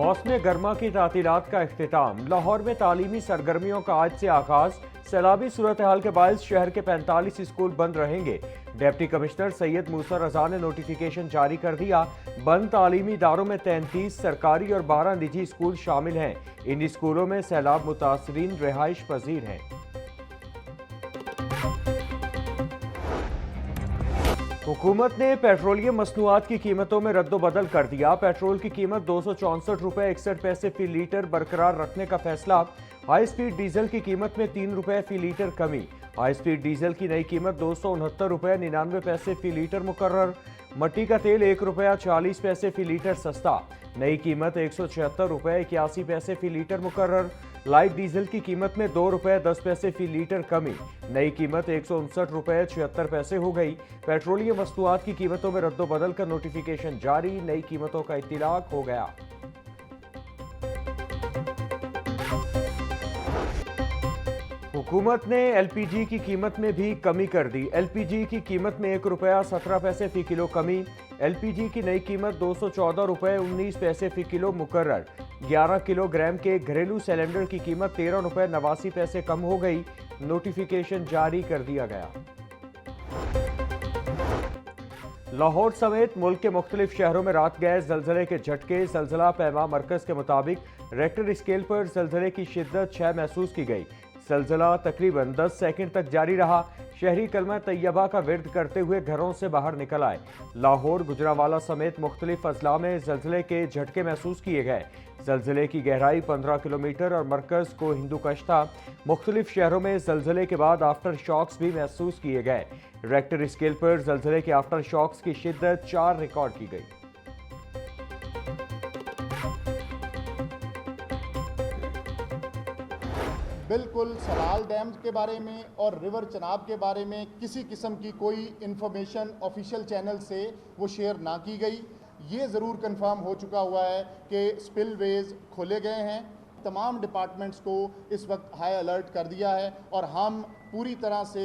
मौसम गर्मा की तातीलात का इख्तिताम। लाहौर में तालीमी सरगर्मियों का आज से आगाज। सैलाबी सूरत हाल के बायस शहर के 45 स्कूल बंद रहेंगे। डिप्टी कमिश्नर सैयद मूसा रजा ने नोटिफिकेशन जारी कर दिया। बंद तालीमी इदारों में 33 सरकारी और 12 निजी स्कूल शामिल हैं। इन स्कूलों में सैलाब मुतासरीन रिहाइश पजीर हैं। हुकूमत ने पेट्रोलियम मसनूआत की कीमतों में रद्दोबदल कर दिया। पेट्रोल की कीमत 264 रुपये 61 पैसे फी लीटर बरकरार रखने का फैसला। हाई स्पीड डीजल की कीमत में 3 रुपये फी लीटर कमी। हाई स्पीड डीजल की नई कीमत 269 रुपये 99 पैसे फी लीटर मुकर्रर। मट्टी का तेल 1 रुपया 40 पैसे फी लीटर सस्ता। नई कीमत 176 रुपये 81 पैसे फी लीटर मुकर्रर। लाइट डीजल की कीमत में 2 रुपये 10 पैसे फी लीटर कमी। नई कीमत 159 रुपये 76 पैसे हो गई। पेट्रोलियम मसनूआत की कीमतों में रद्दोबदल का नोटिफिकेशन जारी। नई कीमतों का इत्तिलाक हो गया। हुकूमत ने एलपीजी की कीमत में भी कमी कर दी। एलपीजी की कीमत में 1 रुपया 17 पैसे फी किलो कमी। एलपीजी की नई कीमत 214 रुपये 19 पैसे फी किलो मुकर्रर। 11 किलोग्राम के घरेलू सिलेंडर की कीमत 13 रुपये 89 पैसे कम हो गई। नोटिफिकेशन जारी कर दिया गया। लाहौर समेत मुल्क के मुख्तलिफ शहरों में रात गए जलजले के झटके। जलजला पैमा मरकज के मुताबिक रेक्टर स्केल पर जलजले की शिद्दत 6 महसूस की गई। जलजला तकरीबन 10 सेकंड तक जारी रहा। शहरी कलमा तैयबा का विर्द करते हुए घरों से बाहर निकल आए। लाहौर गुजरावाला समेत मुख्तलिफ अजला में जलजले के झटके महसूस किए गए। जलजले की गहराई 15 किलोमीटर और मरकज को हिंदूकश था। मुख्तलिफ शहरों में जलजले के बाद आफ्टर शॉक्स भी महसूस किए गए। रेक्टर स्केल पर जलजले के आफ्टर शॉक्स की शिद्दत 4 रिकॉर्ड की गई। बिल्कुल सलाल डैम के बारे में और रिवर चनाब के बारे में किसी किस्म की कोई इन्फॉर्मेशन ऑफिशियल चैनल से वो शेयर ना की गई। ये ज़रूर कंफर्म हो चुका हुआ है कि स्पिलवेज खोले गए हैं। तमाम डिपार्टमेंट्स को इस वक्त हाई अलर्ट कर दिया है और हम पूरी तरह से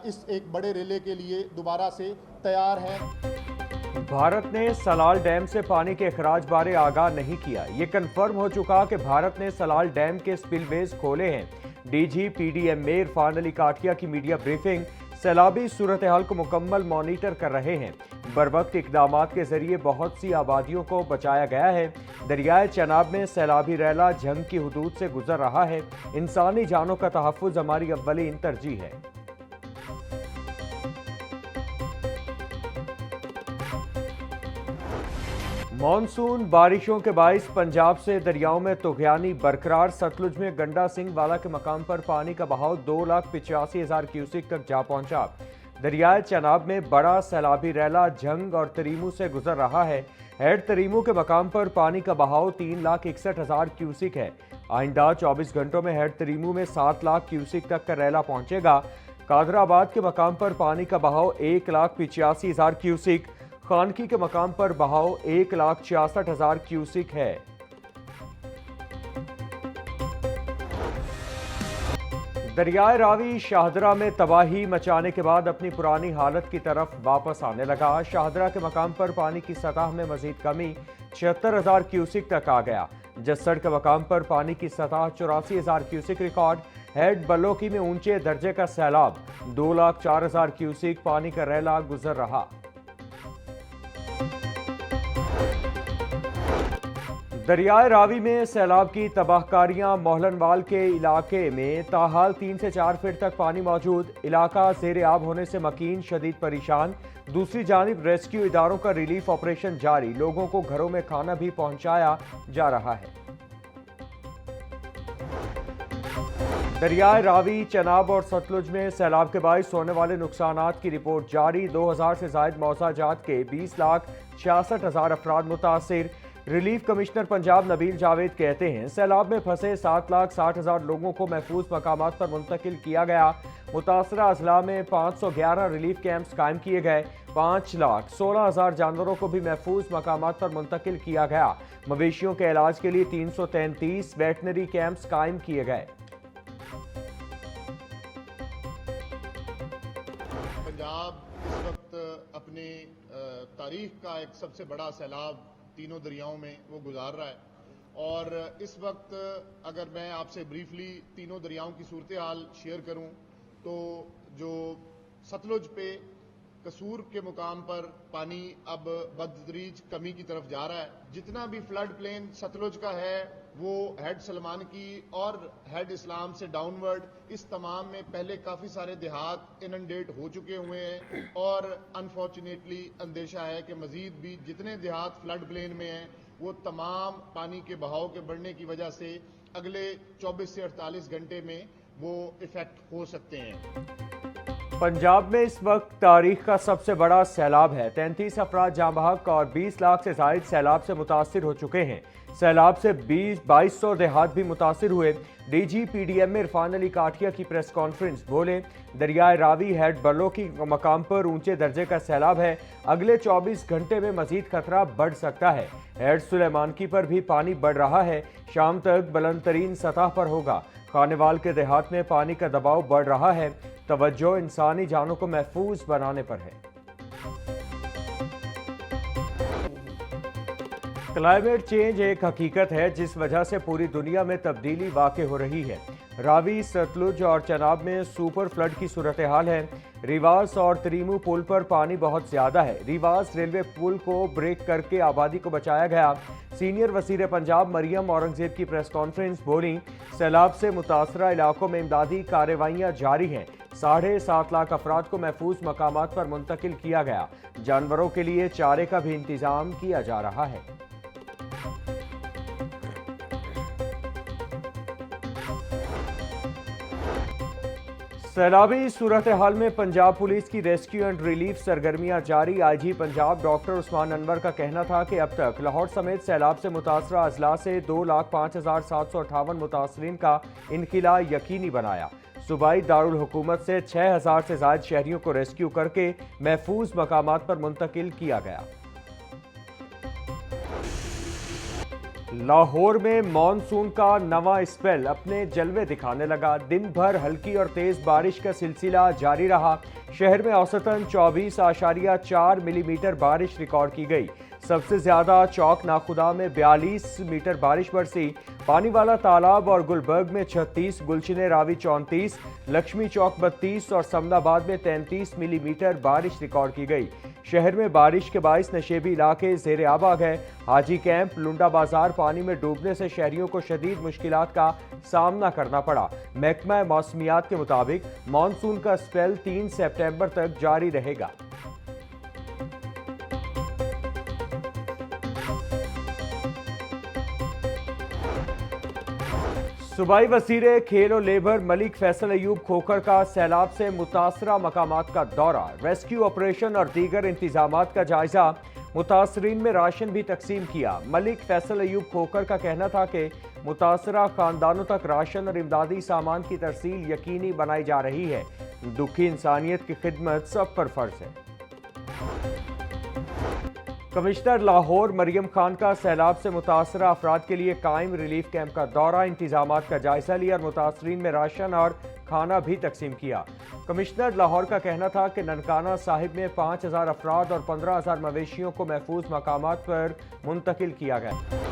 इस एक बड़े रिले के लिए दोबारा से तैयार हैं। भारत ने सलाल डैम से पानी के अखराज बारे आगाह नहीं किया। ये कंफर्म हो चुका कि भारत ने सलाल डैम के स्पिलवेज खोले हैं। डीजी पीडीएम में इरफान अली काठिया की मीडिया ब्रीफिंग। सैलाबी सूरत हाल को मुकम्मल मॉनिटर कर रहे हैं। बरवक्त इकदामात के जरिए बहुत सी आबादियों को बचाया गया है। दरियाए चनाब में सैलाबी रैला जंग की हदूद से गुजर रहा है। इंसानी जानों का तहफ़्फ़ुज़ हमारी अव्वलीन तरजीह है। मॉनसून बारिशों के बाइस पंजाब से दरियाओं में तुग़यानी बरकरार। सतलुज में गंडा सिंह वाला के मकाम पर पानी का बहाव 2,85,000 क्यूसिक तक जा पहुंचा। दरियाए चनाब में बड़ा सैलाबी रैला जंग और तरीमू से गुजर रहा है। हेड तरीमू के मकाम पर पानी का बहाव 3,61,000 क्यूसिक है। आइंदा 24 घंटों में हेड तरीमू में 7 लाख क्यूसिक तक का रैला पहुंचेगा। कादराबाद के मकाम पर पानी का बहाव 1,85,000 क्यूसिक। खानकी के मकाम पर बहाव 1,66,000 क्यूसिक है। दरियाए रावी शाहदरा में तबाही मचाने के बाद अपनी पुरानी हालत की तरफ वापस आने लगा। शाहदरा के मकाम पर पानी की सतह में मजीद कमी 76,000 क्यूसिक तक आ गया। जस्सड़ के मकाम पर पानी की सतह 84,000 क्यूसिक रिकॉर्ड। हेड बल्लोकी में ऊंचे दर्जे का सैलाब 2,04,000 क्यूसिक पानी का रैला गुजर रहा। दरियाए रावी में सैलाब की तबाहकारियां। मोहलनवाल के इलाके में ताहाल 3 से 4 फीट तक पानी मौजूद। इलाका ज़ेर आब होने से मकीन शदीद परेशान। दूसरी जानिब रेस्क्यू इदारों का रिलीफ ऑपरेशन जारी। लोगों को घरों में खाना भी पहुंचाया जा रहा है। दरियाए रावी चनाब और सतलुज में सैलाब के बाइस होने वाले नुकसानात की रिपोर्ट जारी। 2,000 से जायद मौजाजात के 20,66,000 अफराद मुतासिर। रिलीफ कमिश्नर पंजाब नबील जावेद कहते हैं सैलाब में फंसे 7,60,000 लोगों को महफूज मकामात पर मुंतकिल किया गया। मुतासरा अजला में 511 रिलीफ कैंप्स कायम किए गए। 5,16,000 जानवरों को भी महफूज मकामात पर मुंतकिल किया गया। मवेशियों के इलाज के लिए 333 वेटनरी कैंप्स कायम किए गए। पंजाब इस वक्त अपनी तारीख का एक सबसे बड़ा सैलाब तीनों दरियाओं में वो गुजार रहा है। और इस वक्त अगर मैं आपसे ब्रीफली तीनों दरियाओं की सूरत हाल शेयर करूं तो जो सतलुज पे कसूर के मुकाम पर पानी अब बदतदरीज कमी की तरफ जा रहा है। जितना भी फ्लड प्लेन सतलुज का है वो हेड सलमान की और हेड इस्लाम से डाउनवर्ड इस तमाम में पहले काफ़ी सारे देहात इनंडेट हो चुके हुए हैं और अनफॉर्चुनेटली अंदेशा है कि मजीद भी जितने देहात फ्लड प्लेन में हैं वो तमाम पानी के बहाव के बढ़ने की वजह से अगले 24 से 48 घंटे में वो इफेक्ट हो सकते हैं। पंजाब में इस वक्त तारीख का सबसे बड़ा सैलाब है। 33 अफराद जाँ बहक और 20 लाख से जायद सैलाब से मुतासिर हो चुके हैं। सैलाब से 2200 देहात भी मुतासिर हुए। डीजी पीडीएम में इरफान अली काठिया की प्रेस कॉन्फ्रेंस, बोले दरियाए रावी हेड बर्लो की मकाम पर ऊंचे दर्जे का सैलाब है। अगले 24 घंटे में मजीद खतरा बढ़ सकता है। हेड सुलेमानकी पर भी पानी बढ़ रहा है। शाम तक बुलंद तरीन सतह पर होगा। खानेवाल के देहात में पानी का दबाव बढ़ रहा है। तवज्जो इंसानी जानों को महफूज बनाने पर है। क्लाइमेट चेंज एक हकीकत है जिस वजह से पूरी दुनिया में तब्दीली वाक़ई हो रही है। रावी, सतलुज और चनाब में सुपर फ्लड की सूरत हाल है। रिवास और तरीमू पुल पर पानी बहुत ज्यादा है। रिवास रेलवे पुल को ब्रेक करके आबादी को बचाया गया। सीनियर वज़ीर पंजाब मरियम औरंगजेब की प्रेस कॉन्फ्रेंस, बोली सैलाब से मुतासरा इलाकों में इमदादी कार्रवाइयाँ जारी हैं। 7.5 लाख अफराद को महफूज मकामात पर मुंतकिल किया गया। जानवरों के लिए चारे का भी इंतजाम किया जा रहा है। सैलाबी सूरत हाल में पंजाब पुलिस की रेस्क्यू एंड रिलीफ सरगर्मियां जारी। आईजी पंजाब डॉक्टर उस्मान अनवर का कहना था कि अब तक लाहौर समेत सैलाब से मुतासरा अजला से 2,05,758 मुतासरीन का इनखिला यकीनी बनाया। सूबाई दारुल हुकूमत से 6,000 से ज्यादा शहरियों को रेस्क्यू करके महफूज मकामात पर मुंतकिल किया गया। लाहौर में मानसून का नवा स्पेल अपने जलवे दिखाने लगा। दिन भर हल्की और तेज बारिश का सिलसिला जारी रहा। शहर में औसतन 24.4 मिलीमीटर बारिश रिकॉर्ड की गई। सबसे ज्यादा चौक नाखुदा में 42 मीटर बारिश बरसी। पानी वाला तालाब और गुलबर्ग में 36, गुलशन रावी 34, लक्ष्मी चौक 32 और समनाबाद में 33 मिलीमीटर बारिश रिकॉर्ड की गई। शहर में बारिश के बाइस नशेबी इलाके जेर आब आ गए। हाजी कैंप, लुंडा बाजार पानी में डूबने से शहरियों को शदीद मुश्किलात का सामना करना पड़ा। महकमा मौसमियात के मुताबिक मानसून का स्पेल 3 सितंबर तक जारी रहेगा। सूबाई वज़ीर खेल और लेबर मलिक फैसल अयूब खोखर का सैलाब से मुतासरा मकामात का दौरा, रेस्क्यू ऑपरेशन और दीगर इंतजामात का जायजा। मुतासरीन में राशन भी तकसीम किया। मलिक फैसल अयूब खोखर का कहना था कि मुतासरा खानदानों तक राशन और इमदादी सामान की तरसील यकीनी बनाई जा रही है। दुखी इंसानियत की खिदमत सब पर फर्ज है। कमिश्नर लाहौर मरियम खान का सैलाब से मुतासरा अफराद के लिए कायम रिलीफ कैंप का दौरा, इंतजामात का जायजा लिया और मुतासरीन में राशन और खाना भी तकसीम किया। कमिश्नर लाहौर का कहना था कि ननकाना साहिब में 5,000 अफराद और 15,000 मवेशियों को महफूज मकामात पर मुंतकिल किया गया।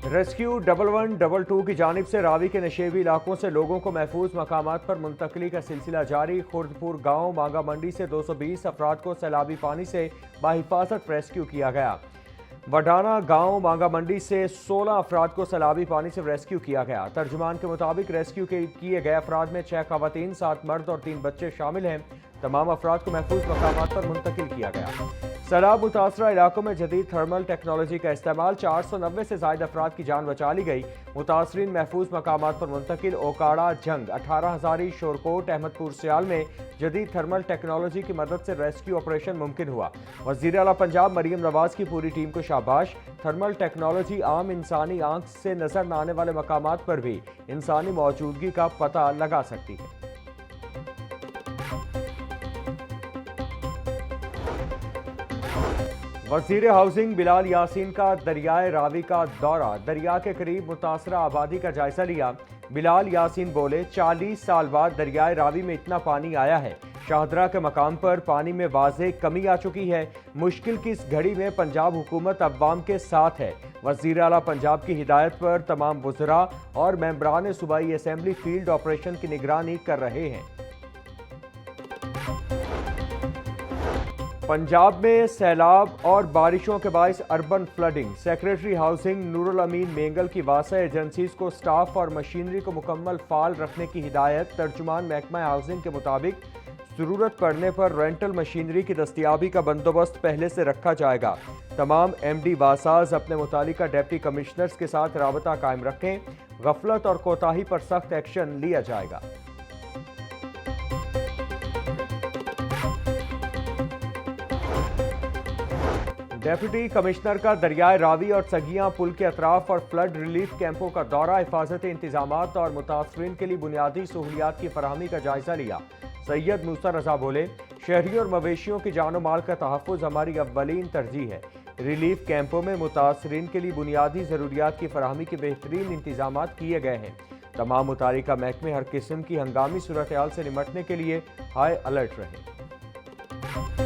रेस्क्यू 1122 की जानिब से रावी के नशेबी इलाकों से लोगों को महफूज मकामात पर मुंतकली का सिलसिला जारी। खुर्दपुर गांव मांगा मंडी से 220 अफराद को सैलाबी पानी से बाहिफाजत रेस्क्यू किया गया। वडाना गांव मांगा मंडी से 16 अफराद को सैलाबी पानी से रेस्क्यू किया गया। तर्जुमान के मुताबिक रेस्क्यू किए गए अफराद में 6 खवातीन, 7 मर्द और 3 बच्चे शामिल हैं। तमाम अफराद को महफूज मकामात पर मुंतकिल किया गया। सैलाब मुतासरा इलाकों में जदीद थर्मल टेक्नोलॉजी का इस्तेमाल, 490 से ज्यादा अफराद की जान बचा ली गई। मुतासरीन महफूज मकामात पर मुंतकिल। ओकाड़ा जंग, 18 हजारी, शोरकोट, अहमदपुर सियाल में जदीद थर्मल टेक्नोलॉजी की मदद से रेस्क्यू ऑपरेशन मुमकिन हुआ। वज़ीर आला पंजाब मरियम नवाज की पूरी टीम को शाबाश। थर्मल टेक्नोलॉजी आम इंसानी आंख से नजर न आने वाले मकामात पर भी इंसानी मौजूदगी का पता लगा सकती है। वज़ीर हाउसिंग बिलाल यासीन का दरियाए रावी का दौरा, दरिया के करीब मुतासरा आबादी का जायजा लिया। बिलाल यासीन बोले 40 साल बाद दरियाए रावी में इतना पानी आया है। शाहदरा के मकाम पर पानी में वाज़ेह कमी आ चुकी है। मुश्किल की इस घड़ी में पंजाब हुकूमत अवाम के साथ है। वज़ीर आला पंजाब की हिदायत पर तमाम वज़रा और मेंबरान सूबाई असेंबली फील्ड ऑपरेशन की निगरानी कर रहे हैं। पंजाब में सैलाब और बारिशों के बाइस urban flooding. Secretary housing Noorul Amin Mengal की वासा एजेंसीज को स्टाफ और मशीनरी को मुकम्मल फाल रखने की हिदायत। तर्जुमान महकमा हाउसिंग के मुताबिक ज़रूरत पड़ने पर रेंटल मशीनरी की दस्तियाबी का बंदोबस्त पहले से रखा जाएगा। तमाम MD वासाज अपने मुतालिका डिप्टी कमिश्नर्स के साथ राबता कायम रखें। गफलत और कोताही पर सख्त एक्शन लिया जाएगा। डेप्यूटी कमिश्नर का दरियाए रावी और सगियां पुल के अतराफ और फ्लड रिलीफ कैंपों का दौरा। हिफाजती इंतजामात और मुतासरीन के लिए बुनियादी सहूलियात की फराहमी का जायजा लिया। सैयद मूसा रजा बोले, शहरियों और मवेशियों की जानो माल का तहफ़्फ़ुज़ हमारी अव्वलीन तरजीह है। रिलीफ कैंपों में मुतासरीन के लिए बुनियादी ज़रूरियात की फराहमी के बेहतरीन इंतजामात किए गए हैं। तमाम मुतालिका महकमे हर किस्म की हंगामी सूरत हाल से निमटने के लिए हाई अलर्ट रहे।